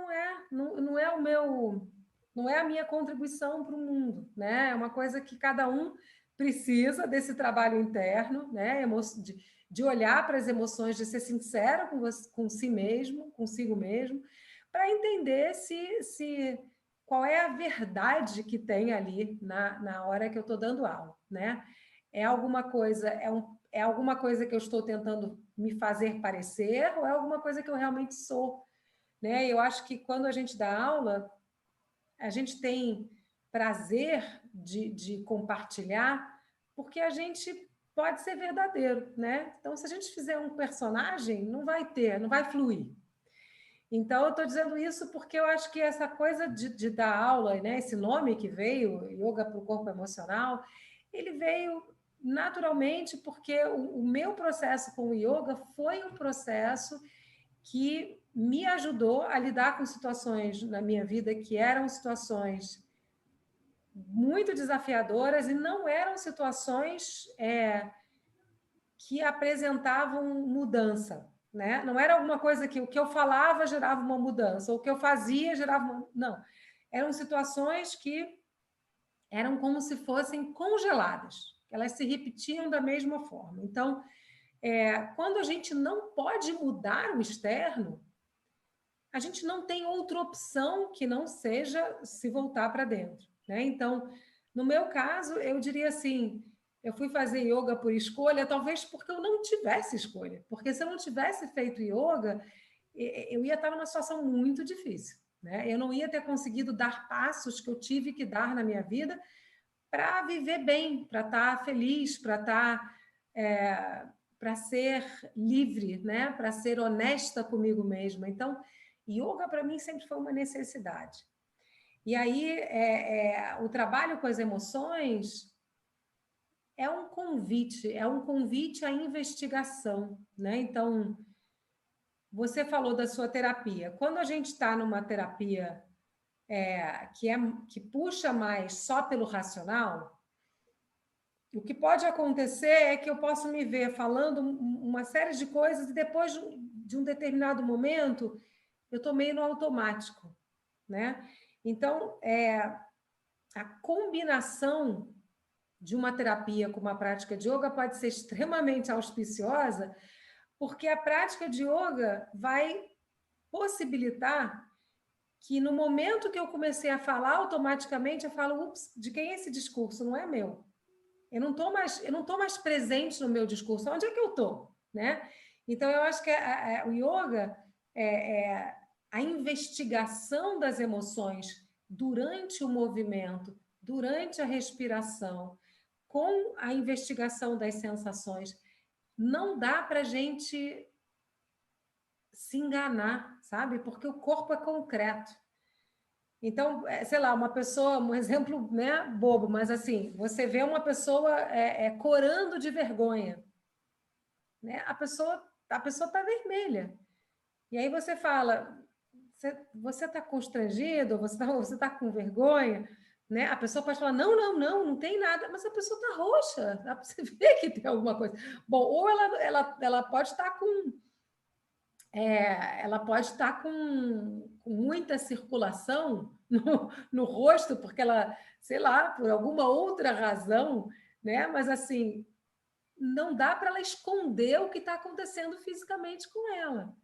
não é o meu, não é a minha contribuição para o mundo, né? É uma coisa que cada um precisa desse trabalho interno, né? De olhar para as emoções, de ser sincero com si mesmo, consigo mesmo, para entender qual é a verdade que tem ali na hora que eu estou dando aula, né? É alguma coisa, é alguma coisa que eu estou tentando me fazer parecer ou é alguma coisa que eu realmente sou, né? Eu acho que quando a gente dá aula, a gente tem prazer de compartilhar, porque a gente pode ser verdadeiro, né? Então, se a gente fizer um personagem, não vai fluir. Então, eu estou dizendo isso porque eu acho que essa coisa de dar aula, né? Esse nome que veio, Yoga para o Corpo Emocional, ele veio naturalmente porque o meu processo com o yoga foi um processo que me ajudou a lidar com situações na minha vida que eram situações muito desafiadoras e não eram situações que apresentavam mudança, né? Não era alguma coisa que o que eu falava gerava uma mudança, ou o que eu fazia gerava uma... Não. Eram situações que eram como se fossem congeladas. Elas se repetiam da mesma forma. Então, quando a gente não pode mudar o externo, a gente não tem outra opção que não seja se voltar para dentro, né? Então, no meu caso, eu diria assim, eu fui fazer yoga por escolha, talvez porque eu não tivesse escolha, porque se eu não tivesse feito yoga, eu ia estar numa situação muito difícil, né? Eu não ia ter conseguido dar passos que eu tive que dar na minha vida para viver bem, para estar feliz, para ser livre, né? Para ser honesta comigo mesma. Então, yoga para mim sempre foi uma necessidade. E aí, o trabalho com as emoções é um convite à investigação, né? Então, você falou da sua terapia. Quando a gente está numa terapia que puxa mais só pelo racional, o que pode acontecer é que eu posso me ver falando uma série de coisas e depois de um determinado momento eu estou meio no automático, né? Então, a combinação de uma terapia com uma prática de yoga pode ser extremamente auspiciosa, porque a prática de yoga vai possibilitar que no momento que eu comecei a falar, automaticamente eu falo, ups, de quem é esse discurso? Não é meu. Eu não tô mais presente no meu discurso. Onde é que eu estou, né? Então, eu acho que o yoga a investigação das emoções durante o movimento, durante a respiração, com a investigação das sensações, não dá para a gente se enganar, sabe? Porque o corpo é concreto. Então, sei lá, uma pessoa, um exemplo, né, bobo, mas assim, você vê uma pessoa corando de vergonha, né? A pessoa está vermelha. E aí você fala, você está constrangido, você tá com vergonha, né? A pessoa pode falar, não tem nada, mas a pessoa está roxa, dá para você ver que tem alguma coisa. Bom, ou ela pode estar com muita circulação no rosto, porque ela, sei lá, por alguma outra razão, né? Mas assim, não dá para ela esconder o que está acontecendo fisicamente com ela.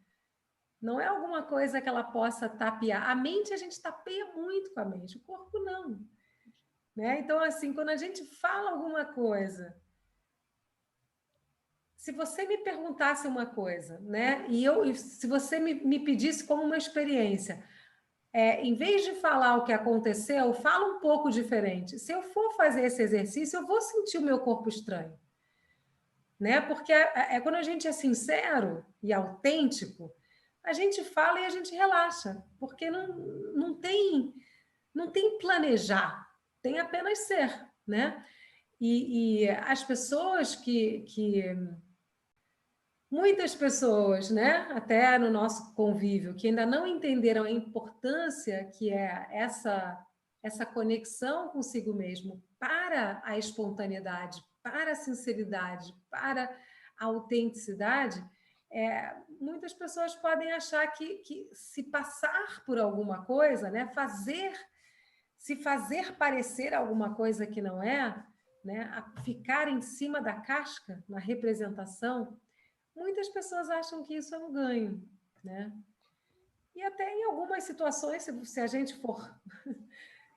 Não é alguma coisa que ela possa tapear. A mente, a gente tapeia muito com a mente, o corpo não. Né? Então, assim, quando a gente fala alguma coisa, se você me perguntasse uma coisa, né? E se você me pedisse como uma experiência, em vez de falar o que aconteceu, fala um pouco diferente. Se eu for fazer esse exercício, eu vou sentir o meu corpo estranho. Né? Porque quando a gente é sincero e autêntico, a gente fala e a gente relaxa, porque não tem planejar, tem apenas ser, né? E as pessoas muitas pessoas, né, até no nosso convívio, que ainda não entenderam a importância que é essa conexão consigo mesmo para a espontaneidade, para a sinceridade, para a autenticidade, muitas pessoas podem achar que se passar por alguma coisa, né, se fazer parecer alguma coisa que não é, né, ficar em cima da casca na representação, muitas pessoas acham que isso é um ganho, né? E até em algumas situações, se a gente for,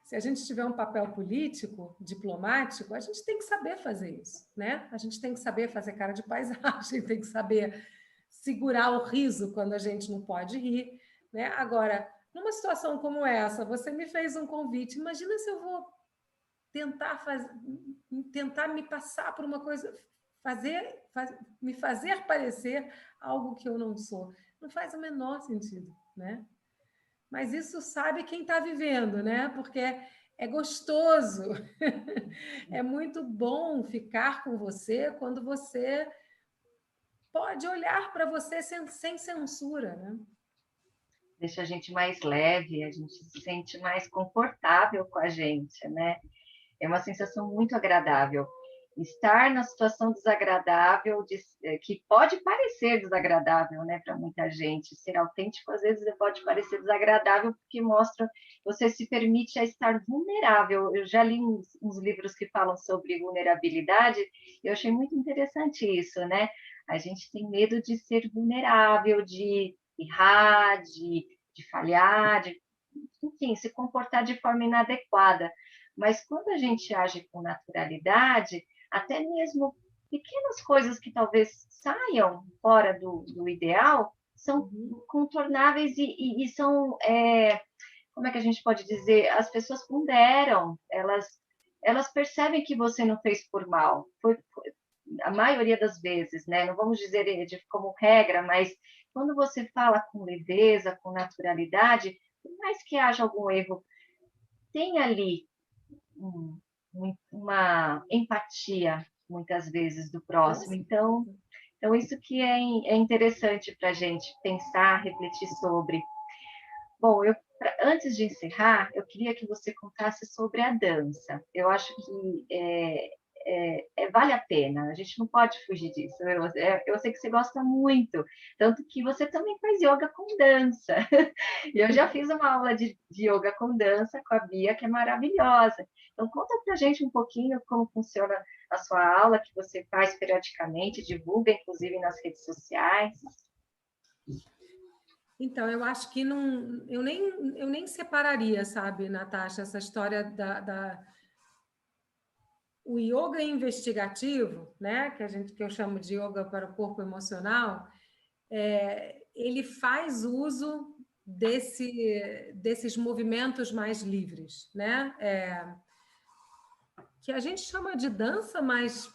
se a gente tiver um papel político, diplomático, a gente tem que saber fazer isso, né? A gente tem que saber fazer cara de paisagem, tem que saber segurar o riso quando a gente não pode rir, né? Agora, numa situação como essa, você me fez um convite, imagina se eu vou tentar me passar por uma coisa, me fazer parecer algo que eu não sou. Não faz o menor sentido, né? Mas isso sabe quem está vivendo, né? Porque é gostoso, é muito bom ficar com você quando você pode olhar para você sem censura, né? Deixa a gente mais leve, a gente se sente mais confortável com a gente, né? É uma sensação muito agradável. Estar na situação desagradável, que pode parecer desagradável, né, para muita gente. Ser autêntico, às vezes, pode parecer desagradável, porque mostra, você se permite a estar vulnerável. Eu já li uns livros que falam sobre vulnerabilidade, e eu achei muito interessante isso, né? A gente tem medo de ser vulnerável, de errar, de falhar, enfim, se comportar de forma inadequada. Mas quando a gente age com naturalidade, até mesmo pequenas coisas que talvez saiam fora do ideal, são contornáveis e são, como é que a gente pode dizer? As pessoas ponderam, elas percebem que você não fez por mal. Foi a maioria das vezes, né? Não vamos dizer como regra, mas quando você fala com leveza, com naturalidade, por mais que haja algum erro, tem ali uma empatia, muitas vezes, do próximo. Então isso que é interessante para a gente pensar, refletir sobre. Bom, antes de encerrar, eu queria que você contasse sobre a dança. Eu acho que vale a pena, a gente não pode fugir disso. Eu sei que você gosta muito, tanto que você também faz yoga com dança. E eu já fiz uma aula de yoga com dança com a Bia, que é maravilhosa. Então, conta pra gente um pouquinho como funciona a sua aula, que você faz periodicamente, divulga, inclusive, nas redes sociais. Então, eu acho que não, eu nem separaria, sabe, Natasha, essa história o yoga investigativo, né, que eu chamo de yoga para o corpo emocional, ele faz uso desses movimentos mais livres, né? Que a gente chama de dança, mas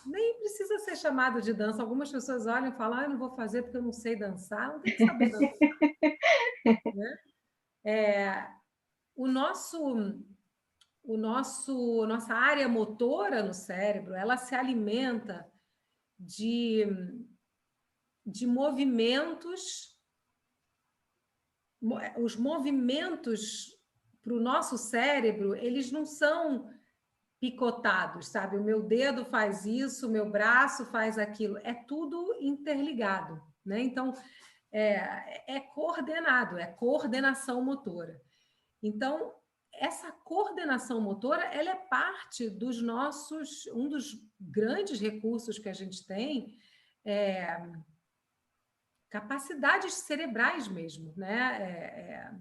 nem precisa ser chamado de dança. Algumas pessoas olham e falam, eu não vou fazer porque eu não sei dançar. Não tem que saber dançar. Né? Nossa área motora no cérebro, ela se alimenta de movimentos. Os movimentos para o nosso cérebro, eles não são picotados, sabe? O meu dedo faz isso, o meu braço faz aquilo. É tudo interligado, né? Então, é coordenado, é coordenação motora. Então, essa coordenação motora, ela é parte dos um dos grandes recursos que a gente tem, capacidades cerebrais mesmo, né?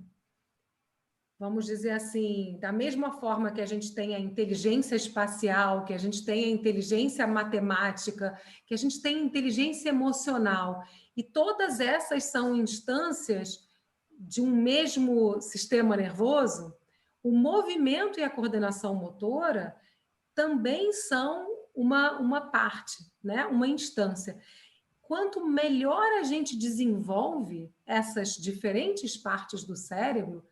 Vamos dizer assim, da mesma forma que a gente tem a inteligência espacial, que a gente tem a inteligência matemática, que a gente tem a inteligência emocional, e todas essas são instâncias de um mesmo sistema nervoso, o movimento e a coordenação motora também são uma parte, né? Uma instância. Quanto melhor a gente desenvolve essas diferentes partes do cérebro,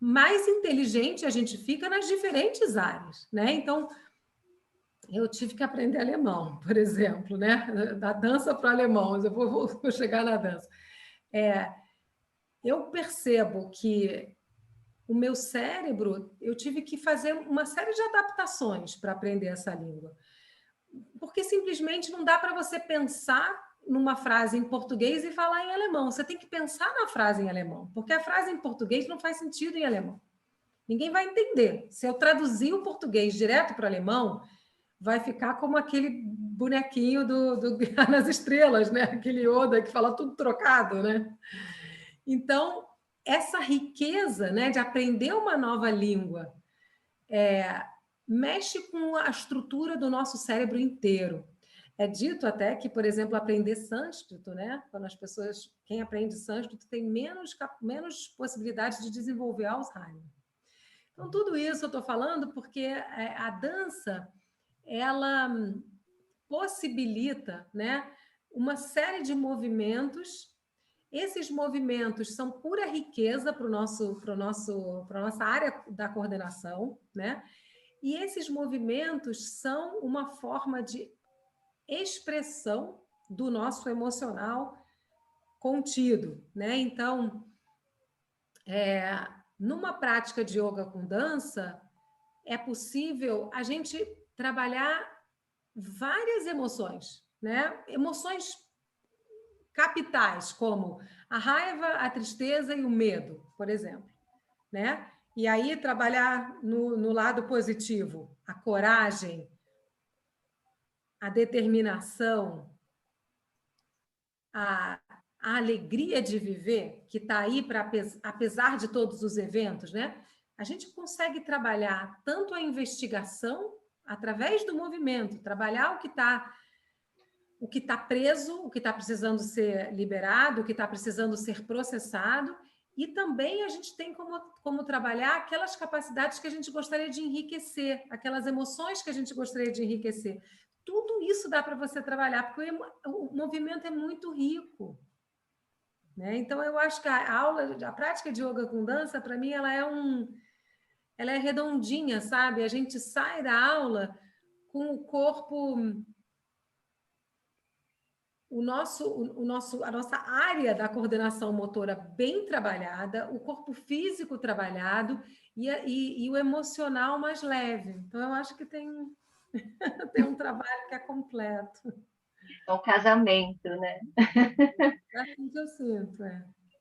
mais inteligente a gente fica nas diferentes áreas, né? Então, eu tive que aprender alemão, por exemplo, né? Da dança para o alemão, eu vou chegar na dança. Eu percebo que o meu cérebro, eu tive que fazer uma série de adaptações para aprender essa língua. porque simplesmente não dá para você pensar numa frase em português e falar em alemão. Você tem que pensar na frase em alemão, porque a frase em português não faz sentido em alemão. Ninguém vai entender. Se eu traduzir o português direto para o alemão, vai ficar como aquele bonequinho do Guerra nas Estrelas, né? Aquele Yoda que fala tudo trocado, né? Então, essa riqueza, né, de aprender uma nova língua mexe com a estrutura do nosso cérebro inteiro. É dito até que, por exemplo, aprender sânscrito, né? Quando as pessoas, quem aprende sânscrito tem menos possibilidades de desenvolver Alzheimer. Então, tudo isso eu estou falando porque a dança, ela possibilita, né, uma série de movimentos. Esses movimentos são pura riqueza para a nossa área da coordenação, né? E esses movimentos são uma forma de expressão do nosso emocional contido, né? Então, numa prática de yoga com dança, é possível a gente trabalhar várias emoções, né? Emoções capitais, como a raiva, a tristeza e o medo, por exemplo, né? E aí trabalhar no lado positivo, a coragem, a determinação, a alegria de viver, que está aí para, apesar de todos os eventos, né? A gente consegue trabalhar tanto a investigação através do movimento, trabalhar o que está preso, o que está precisando ser liberado, o que está precisando ser processado, e também a gente tem como trabalhar aquelas capacidades que a gente gostaria de enriquecer, aquelas emoções que a gente gostaria de enriquecer. Tudo isso dá para você trabalhar, porque o movimento é muito rico, né? Então, eu acho que a prática de yoga com dança, para mim, ela é redondinha, sabe? A gente sai da aula com o corpo, a nossa área da coordenação motora bem trabalhada, o corpo físico trabalhado e o emocional mais leve. Então, eu acho que tem um trabalho que é completo. É um casamento, né? É assim que eu sinto,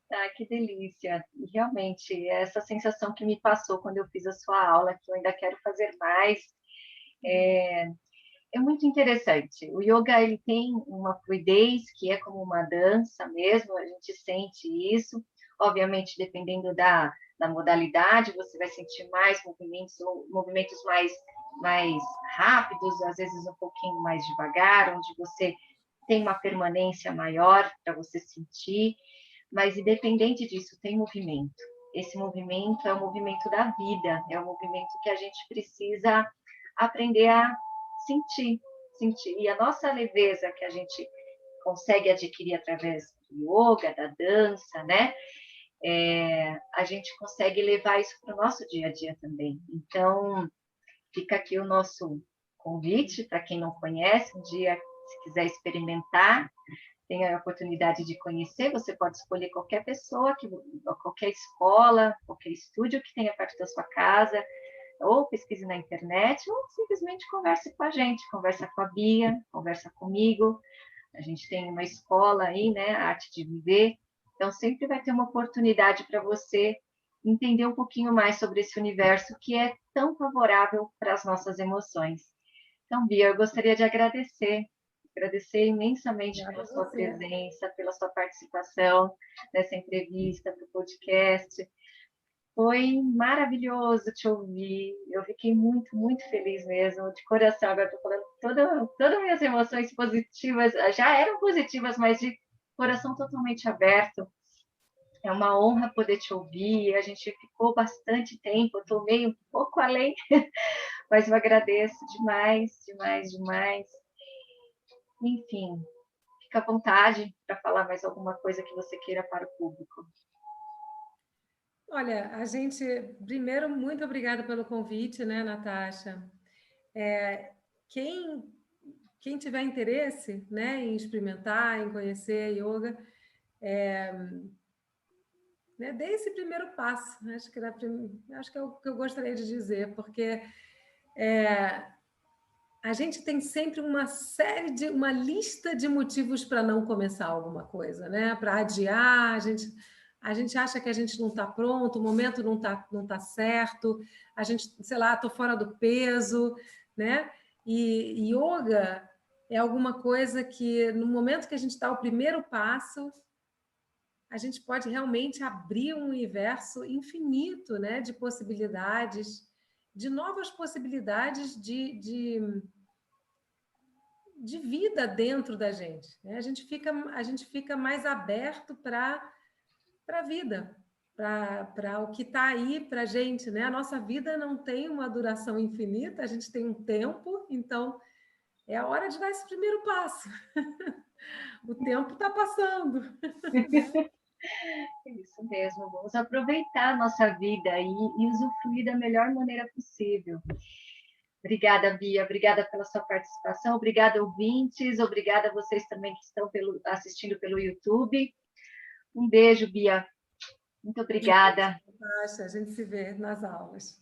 Ah, que delícia! E realmente, essa sensação que me passou quando eu fiz a sua aula, que eu ainda quero fazer mais, é muito interessante. O yoga ele tem uma fluidez que é como uma dança mesmo, a gente sente isso. Obviamente, dependendo da modalidade, você vai sentir mais movimentos mais rápidos, às vezes um pouquinho mais devagar, onde você tem uma permanência maior para você sentir. Mas, independente disso, tem movimento. Esse movimento é o movimento da vida, é o movimento que a gente precisa aprender a sentir. E a nossa leveza que a gente consegue adquirir através do yoga, da dança, né? A gente consegue levar isso para o nosso dia a dia também. Então, fica aqui o nosso convite para quem não conhece, um dia, se quiser experimentar, tem a oportunidade de conhecer, você pode escolher qualquer pessoa, qualquer escola, qualquer estúdio que tenha perto da sua casa, ou pesquise na internet, ou simplesmente converse com a gente, conversa com a Bia, conversa comigo. A gente tem uma escola aí, né, a Arte de Viver, então sempre vai ter uma oportunidade para você entender um pouquinho mais sobre esse universo que é tão favorável para as nossas emoções. Então, Bia, eu gostaria de agradecer imensamente pela sua presença, pela sua participação nessa entrevista para o podcast. Foi maravilhoso te ouvir. Eu fiquei muito, muito feliz mesmo, de coração. Agora estou falando todas as minhas emoções positivas, já eram positivas, mas de coração totalmente aberto. É uma honra poder te ouvir. A gente ficou bastante tempo, eu estou meio um pouco além, mas eu agradeço demais, demais, demais. Enfim, fica à vontade para falar mais alguma coisa que você queira para o público. Olha, primeiro, muito obrigada pelo convite, né, Natasha? Quem tiver interesse, né, em experimentar, em conhecer yoga, né, dê esse primeiro passo. Acho que é o que eu gostaria de dizer, porque a gente tem sempre uma lista de motivos para não começar alguma coisa, né? Para adiar, a gente acha que a gente não está pronto, o momento não tá certo, a gente, sei lá, estou fora do peso, né? E yoga é alguma coisa que, no momento que a gente dá o primeiro passo, a gente pode realmente abrir um universo infinito, né, de possibilidades, de novas possibilidades de vida dentro da gente, né? A gente fica mais aberto para a vida, para o que está aí para a gente, né? A nossa vida não tem uma duração infinita, a gente tem um tempo, então é a hora de dar esse primeiro passo. O tempo está passando. Isso mesmo, vamos aproveitar a nossa vida e usufruir da melhor maneira possível. Obrigada, Bia, obrigada pela sua participação, obrigada, ouvintes, obrigada a vocês também que estão assistindo pelo YouTube. Um beijo, Bia. Muito obrigada. A gente se vê nas aulas.